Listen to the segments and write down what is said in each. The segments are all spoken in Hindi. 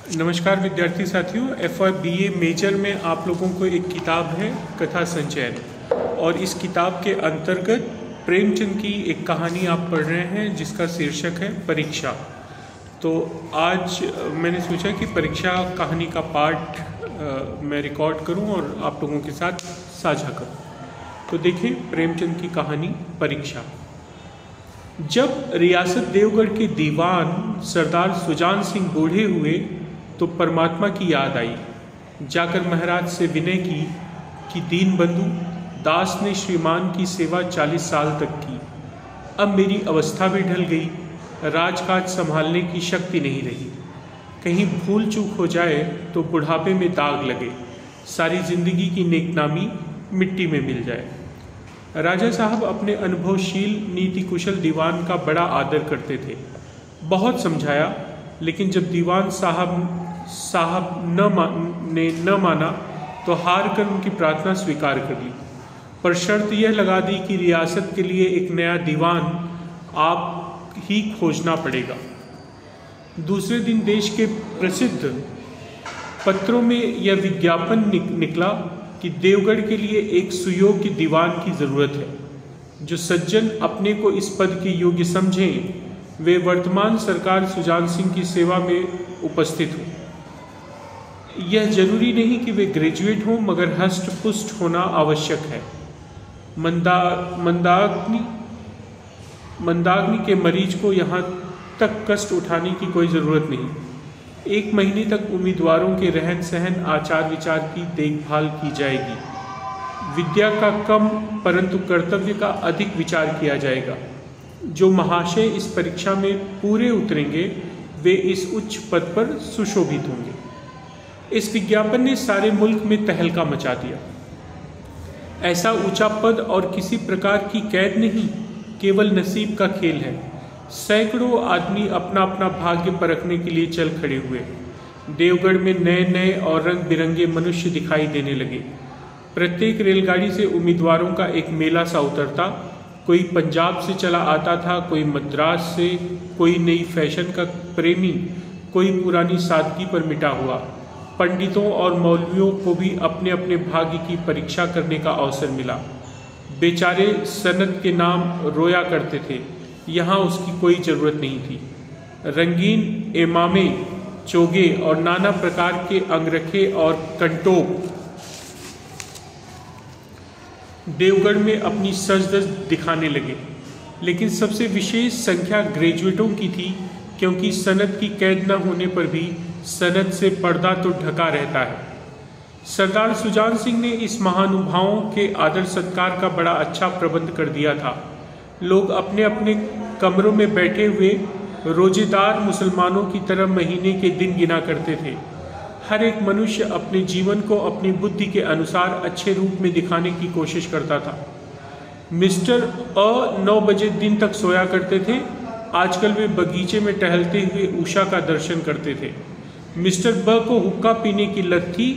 नमस्कार विद्यार्थी साथियों, FY BA मेजर में आप लोगों को एक किताब है कथा संचयन, और इस किताब के अंतर्गत प्रेमचंद की एक कहानी आप पढ़ रहे हैं जिसका शीर्षक है परीक्षा। तो आज मैंने सोचा कि परीक्षा कहानी का पाठ मैं रिकॉर्ड करूं और आप लोगों के साथ साझा करूं। तो देखें प्रेमचंद की कहानी परीक्षा। जब रियासत देवगढ़ के दीवान सरदार सुजान सिंह बूढ़े हुए तो परमात्मा की याद आई। जाकर महाराज से विनय की कि दीन बंधु, दास ने श्रीमान की सेवा 40 साल तक की। अब मेरी अवस्था भी ढल गई, राजकाज संभालने की शक्ति नहीं रही। कहीं भूल चूक हो जाए तो बुढ़ापे में दाग लगे, सारी जिंदगी की नेकनामी मिट्टी में मिल जाए। राजा साहब अपने अनुभवशील नीति कुशल दीवान का बड़ा आदर करते थे। बहुत समझाया, लेकिन जब दीवान साहब ने न माना तो हार कर उनकी प्रार्थना स्वीकार कर ली, पर शर्त यह लगा दी कि रियासत के लिए एक नया दीवान आप ही खोजना पड़ेगा। दूसरे दिन देश के प्रसिद्ध पत्रों में यह विज्ञापन निकला कि देवगढ़ के लिए एक सुयोग्य दीवान की जरूरत है। जो सज्जन अपने को इस पद के योग्य समझें, वे वर्तमान सरकार सुजान सिंह की सेवा में उपस्थित हों। यह जरूरी नहीं कि वे ग्रेजुएट हों, मगर हष्ट पुष्ट होना आवश्यक है। मंदाग्नि के मरीज को यहाँ तक कष्ट उठाने की कोई ज़रूरत नहीं। 1 महीने तक उम्मीदवारों के रहन सहन आचार विचार की देखभाल की जाएगी। विद्या का कम परंतु कर्तव्य का अधिक विचार किया जाएगा। जो महाशय इस परीक्षा में पूरे उतरेंगे वे इस उच्च पद पर सुशोभित होंगे। इस विज्ञापन ने सारे मुल्क में तहलका मचा दिया। ऐसा ऊंचा पद और किसी प्रकार की कैद नहीं, केवल नसीब का खेल है। सैकड़ों आदमी अपना अपना भाग्य परखने के लिए चल खड़े हुए। देवगढ़ में नए नए और रंग बिरंगे मनुष्य दिखाई देने लगे। प्रत्येक रेलगाड़ी से उम्मीदवारों का एक मेला सा उतरता। कोई पंजाब से चला आता था, कोई मद्रास से, कोई नई फैशन का प्रेमी, कोई पुरानी सादगी पर मिटा हुआ। पंडितों और मौलवियों को भी अपने अपने भाग्य की परीक्षा करने का अवसर मिला। बेचारे सनत के नाम रोया करते थे, यहाँ उसकी कोई ज़रूरत नहीं थी। रंगीन एमामे, चोगे और नाना प्रकार के अंगरखे और कंटोप देवगढ़ में अपनी सजधज दिखाने लगे। लेकिन सबसे विशेष संख्या ग्रेजुएटों की थी, क्योंकि सनत की कैद न होने पर भी सनत से पर्दा तो ढका रहता है। सरदार सुजान सिंह ने इस महानुभावों के आदर सत्कार का बड़ा अच्छा प्रबंध कर दिया था। लोग अपने अपने कमरों में बैठे हुए रोजेदार मुसलमानों की तरह महीने के दिन गिना करते थे। हर एक मनुष्य अपने जीवन को अपनी बुद्धि के अनुसार अच्छे रूप में दिखाने की कोशिश करता था। मिस्टर 9 बजे दिन तक सोया करते थे। आजकल वे बगीचे में टहलते हुए उषा का दर्शन करते थे। मिस्टर ब को हुक्का पीने की लत थी।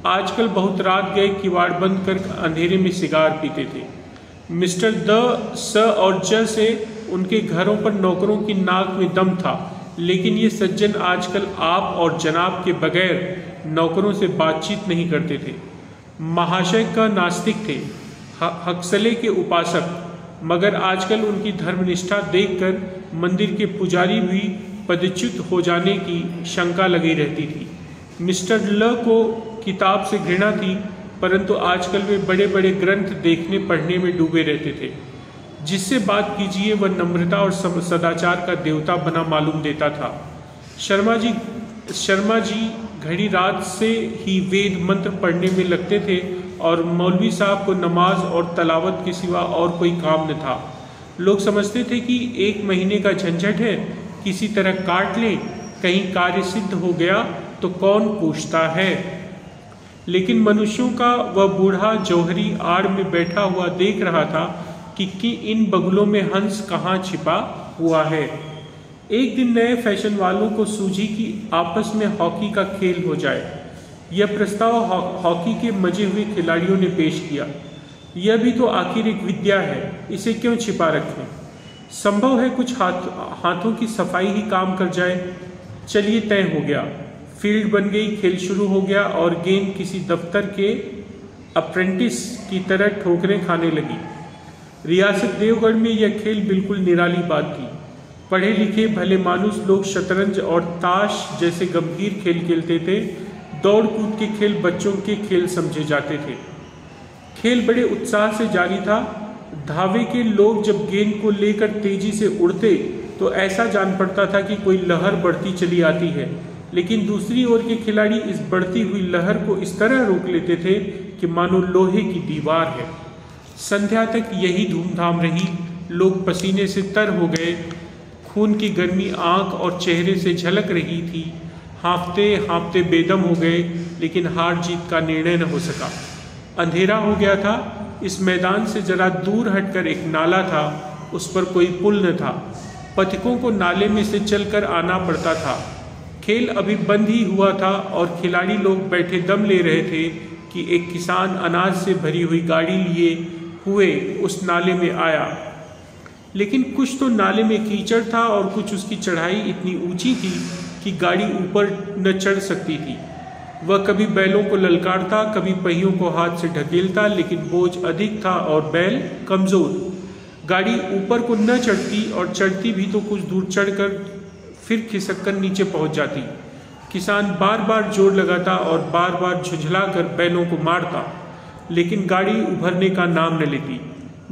आजकल बहुत रात गए किवाड़ बंद कर अंधेरे में सिगार पीते थे। मिस्टर द, स और ज से उनके घरों पर नौकरों की नाक में दम था, लेकिन ये सज्जन आजकल आप और जनाब के बगैर नौकरों से बातचीत नहीं करते थे। महाशय का नास्तिक थे, हक्सले के उपासक, मगर आजकल उनकी धर्मनिष्ठा देखकर मंदिर के पुजारी भी पदच्युत हो जाने की शंका लगी रहती थी। मिस्टर ल को किताब से घृणा थी, परंतु आजकल वे बड़े बड़े ग्रंथ देखने पढ़ने में डूबे रहते थे। जिससे बात कीजिए वह नम्रता और सदाचार का देवता बना मालूम देता था। शर्मा जी घड़ी रात से ही वेद मंत्र पढ़ने में लगते थे, और मौलवी साहब को नमाज और तलावत के सिवा और कोई काम न था। लोग समझते थे कि 1 महीने का झंझट है, किसी तरह काट लें, कहीं कार्य सिद्ध हो गया तो कौन पूछता है। लेकिन मनुष्यों का वह बूढ़ा जौहरी आड़ में बैठा हुआ देख रहा था कि इन बगुलों में हंस कहाँ छिपा हुआ है। एक दिन नए फैशन वालों को सूझी कि आपस में हॉकी का खेल हो जाए। यह प्रस्ताव हॉकी के मजे हुए खिलाड़ियों ने पेश किया। यह भी तो आखिर एक विद्या है, इसे क्यों छिपा रखें। संभव है कुछ हाथों की सफाई ही काम कर जाए। चलिए, तय हो गया। फील्ड बन गई, खेल शुरू हो गया और गेंद किसी दफ्तर के अप्रेंटिस की तरह ठोकरें खाने लगी। रियासत देवगढ़ में यह खेल बिल्कुल निराली बात थी। पढ़े लिखे भले मानुस लोग शतरंज और ताश जैसे गंभीर खेल खेलते थे। दौड़ कूद के खेल बच्चों के खेल समझे जाते थे। खेल बड़े उत्साह से जारी था। धावे के लोग जब गेंद को लेकर तेजी से उड़ते तो ऐसा जान पड़ता था कि कोई लहर बढ़ती चली आती है, लेकिन दूसरी ओर के खिलाड़ी इस बढ़ती हुई लहर को इस तरह रोक लेते थे कि मानो लोहे की दीवार है। संध्या तक यही धूमधाम रही। लोग पसीने से तर हो गए। खून की गर्मी आंख और चेहरे से झलक रही थी। हाँफते हाँफते बेदम हो गए, लेकिन हार जीत का निर्णय न हो सका। अंधेरा हो गया था। इस मैदान से जरा दूर हटकर एक नाला था, उस पर कोई पुल न था। पथिकों को नाले में से चलकर आना पड़ता था। खेल अभी बंद ही हुआ था और खिलाड़ी लोग बैठे दम ले रहे थे कि एक किसान अनाज से भरी हुई गाड़ी लिए हुए उस नाले में आया। लेकिन कुछ तो नाले में कीचड़ था और कुछ उसकी चढ़ाई इतनी ऊंची थी कि गाड़ी ऊपर न चढ़ सकती थी। वह कभी बैलों को ललकारता, कभी पहियों को हाथ से ढकेलता, लेकिन बोझ अधिक था और बैल कमजोर। गाड़ी ऊपर को न चढ़ती और चढ़ती भी तो कुछ दूर चढ़कर फिर खिसककर नीचे पहुंच जाती। किसान बार बार जोर लगाता और बार बार झुझलाकर बैलों को मारता, लेकिन गाड़ी उभरने का नाम न लेती।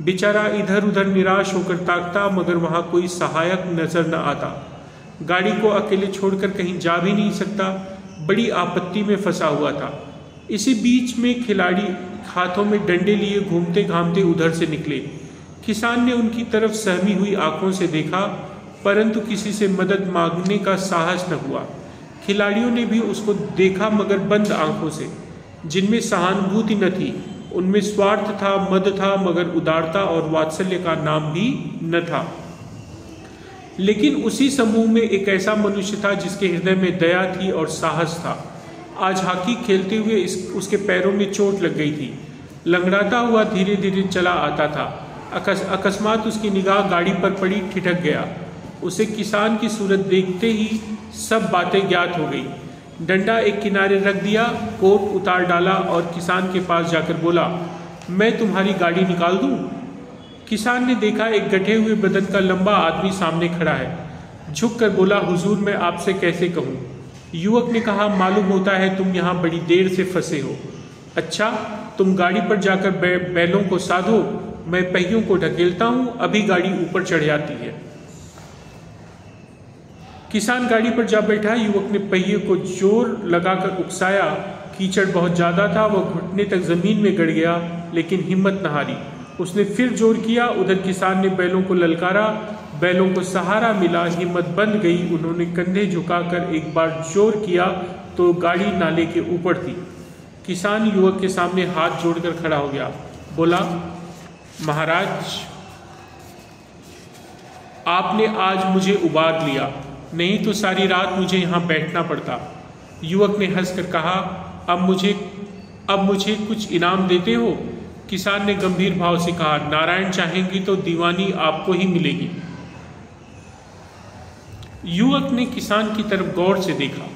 बेचारा इधर उधर निराश होकर ताकता, मगर वहां कोई सहायक नजर न आता। गाड़ी को अकेले छोड़कर कहीं जा भी नहीं सकता। बड़ी आपत्ति में फंसा हुआ था। इसी बीच में खिलाड़ी हाथों में डंडे लिए घूमते घामते उधर से निकले। किसान ने उनकी तरफ सहमी हुई आंखों से देखा, परंतु किसी से मदद मांगने का साहस न हुआ। खिलाड़ियों ने भी उसको देखा, मगर बंद आंखों से, जिनमें सहानुभूति न थी। उनमें स्वार्थ था, मद था, मगर उदारता और वात्सल्य का नाम भी न था। लेकिन उसी समूह में एक ऐसा मनुष्य था जिसके हृदय में दया थी और साहस था। आज हॉकी खेलते हुए उसके पैरों में चोट लग गई थी। लंगड़ाता हुआ धीरे धीरे चला आता था। अकस्मात उसकी निगाह गाड़ी पर पड़ी, ठिठक गया। उसे किसान की सूरत देखते ही सब बातें ज्ञात हो गई। डंडा एक किनारे रख दिया, कोट उतार डाला और किसान के पास जाकर बोला, मैं तुम्हारी गाड़ी निकाल दूं? किसान ने देखा एक गठे हुए बदन का लंबा आदमी सामने खड़ा है। झुक कर बोला, हुजूर मैं आपसे कैसे कहूँ? युवक ने कहा, मालूम होता है तुम यहाँ बड़ी देर से फंसे हो। अच्छा, तुम गाड़ी पर जाकर बैलों को साधो, मैं पहियों को ढकेलता हूँ, अभी गाड़ी ऊपर चढ़ जाती है। किसान गाड़ी पर जा बैठा। युवक ने पहिए को जोर लगाकर उकसाया। कीचड़ बहुत ज्यादा था, वह घुटने तक जमीन में गड़ गया, लेकिन हिम्मत न हारी। उसने फिर जोर किया। उधर किसान ने बैलों को ललकारा। बैलों को सहारा मिला, हिम्मत बंध गई। उन्होंने कंधे झुकाकर एक बार जोर किया तो गाड़ी नाले के ऊपर थी। किसान युवक के सामने हाथ जोड़कर खड़ा हो गया। बोला, महाराज, आपने आज मुझे उबार लिया, नहीं तो सारी रात मुझे यहाँ बैठना पड़ता। युवक ने हंसकर कहा, अब मुझे कुछ इनाम देते हो? किसान ने गंभीर भाव से कहा, नारायण चाहेंगी तो दीवानी आपको ही मिलेगी। युवक ने किसान की तरफ गौर से देखा।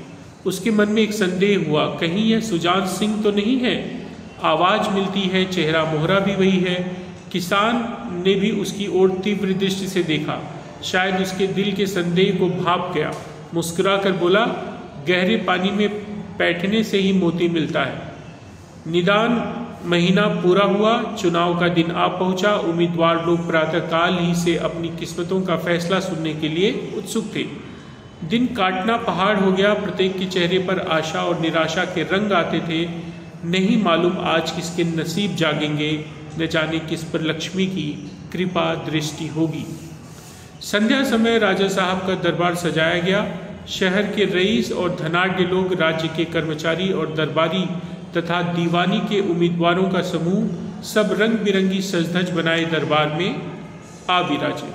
उसके मन में एक संदेह हुआ, कहीं यह सुजान सिंह तो नहीं है? आवाज मिलती है, चेहरा मोहरा भी वही है। किसान ने भी उसकी ओर तीव्र दृष्टि से देखा। शायद उसके दिल के संदेह को भाप गया। मुस्कुराकर बोला, गहरे पानी में बैठने से ही मोती मिलता है। निदान महीना पूरा हुआ, चुनाव का दिन आ पहुंचा। उम्मीदवार लोग प्रातःकाल ही से अपनी किस्मतों का फैसला सुनने के लिए उत्सुक थे। दिन काटना पहाड़ हो गया। प्रत्येक के चेहरे पर आशा और निराशा के रंग आते थे। नहीं मालूम आज किसके नसीब जागेंगे, न जाने किस पर लक्ष्मी की कृपा दृष्टि होगी। संध्या समय राजा साहब का दरबार सजाया गया। शहर के रईस और धनाढ्य लोग, राज्य के कर्मचारी और दरबारी तथा दीवानी के उम्मीदवारों का समूह सब रंग बिरंगी सजधज बनाए दरबार में आ विराजे।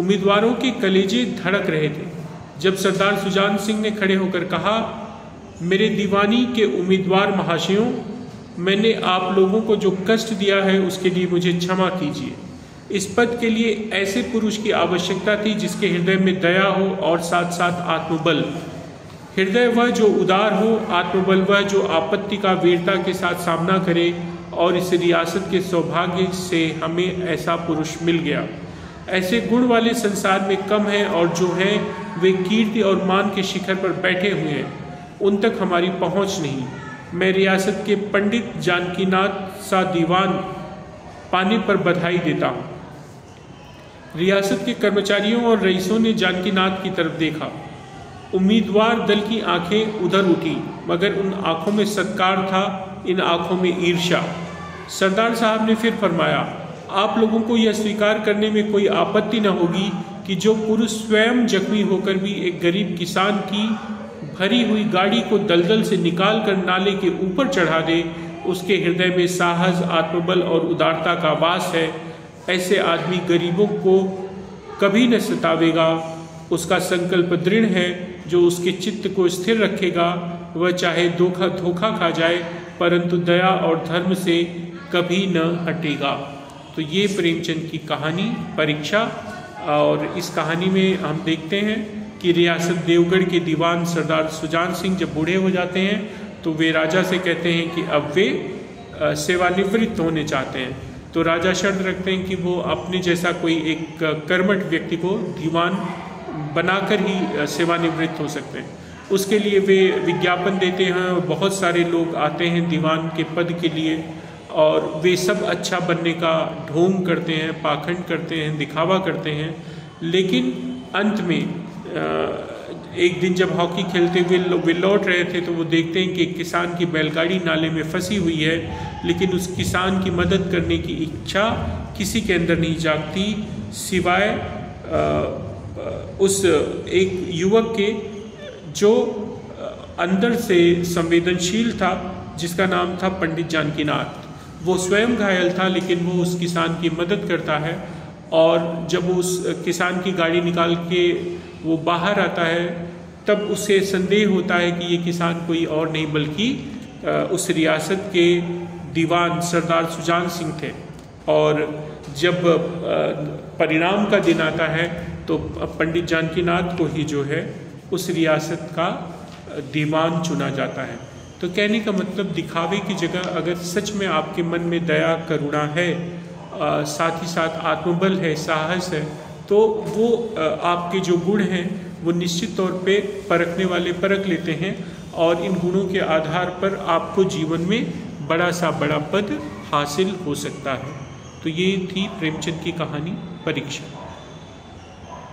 उम्मीदवारों के कलेजे धड़क रहे थे जब सरदार सुजान सिंह ने खड़े होकर कहा, मेरे दीवानी के उम्मीदवार महाशयों, मैंने आप लोगों को जो कष्ट दिया है उसके लिए मुझे क्षमा कीजिए। इस पद के लिए ऐसे पुरुष की आवश्यकता थी जिसके हृदय में दया हो और साथ साथ आत्मबल। हृदय वह जो उदार हो, आत्मबल वह जो आपत्ति का वीरता के साथ सामना करे, और इस रियासत के सौभाग्य से हमें ऐसा पुरुष मिल गया। ऐसे गुण वाले संसार में कम हैं, और जो हैं वे कीर्ति और मान के शिखर पर बैठे हुए हैं, उन तक हमारी पहुंच नहीं। मैं रियासत के पंडित जानकीनाथ सा दीवान पाने पर बधाई देता हूँ। रियासत के कर्मचारियों और रईसों ने जानकीनाथ की तरफ देखा। उम्मीदवार दल की आंखें उधर उठी, मगर उन आंखों में सत्कार था, इन आंखों में ईर्ष्या। सरदार साहब ने फिर फरमाया, आप लोगों को यह स्वीकार करने में कोई आपत्ति न होगी कि जो पुरुष स्वयं जख्मी होकर भी एक गरीब किसान की भरी हुई गाड़ी को दलदल से निकाल कर नाले के ऊपर चढ़ा दे, उसके हृदय में साहस, आत्मबल और उदारता का वास है। ऐसे आदमी गरीबों को कभी न सतावेगा। उसका संकल्प दृढ़ है, जो उसके चित्त को स्थिर रखेगा। वह चाहे धोखा खा जाए, परंतु दया और धर्म से कभी न हटेगा। तो ये प्रेमचंद की कहानी परीक्षा। और इस कहानी में हम देखते हैं कि रियासत देवगढ़ के दीवान सरदार सुजान सिंह जब बूढ़े हो जाते हैं तो वे राजा से कहते हैं कि अब वे सेवानिवृत्त होने चाहते हैं। तो राजा शर्त रखते हैं कि वो अपने जैसा कोई एक कर्मठ व्यक्ति को दीवान बनाकर ही सेवानिवृत्त हो सकते हैं। उसके लिए वे विज्ञापन देते हैं और बहुत सारे लोग आते हैं दीवान के पद के लिए, और वे सब अच्छा बनने का ढोंग करते हैं, पाखंड करते हैं, दिखावा करते हैं। लेकिन अंत में एक दिन जब हॉकी खेलते हुए वे लौट रहे थे तो वो देखते हैं कि एक किसान की बैलगाड़ी नाले में फंसी हुई है, लेकिन उस किसान की मदद करने की इच्छा किसी के अंदर नहीं जागती सिवाय उस एक युवक के जो अंदर से संवेदनशील था, जिसका नाम था पंडित जानकीनाथ। वो स्वयं घायल था, लेकिन वो उस किसान की मदद करता है, और जब वो उस किसान की गाड़ी निकाल के वो बाहर आता है तब उसे संदेह होता है कि ये किसान कोई और नहीं बल्कि उस रियासत के दीवान सरदार सुजान सिंह थे। और जब परिणाम का दिन आता है तो पंडित जानकीनाथ को ही जो है उस रियासत का दीवान चुना जाता है। तो कहने का मतलब, दिखावे की जगह अगर सच में आपके मन में दया, करुणा है, साथ ही साथ आत्मबल है, साहस है, तो वो आपके जो गुण हैं वो निश्चित तौर पे परखने वाले परख लेते हैं, और इन गुणों के आधार पर आपको जीवन में बड़ा सा बड़ा पद हासिल हो सकता है। तो ये थी प्रेमचंद की कहानी परीक्षा।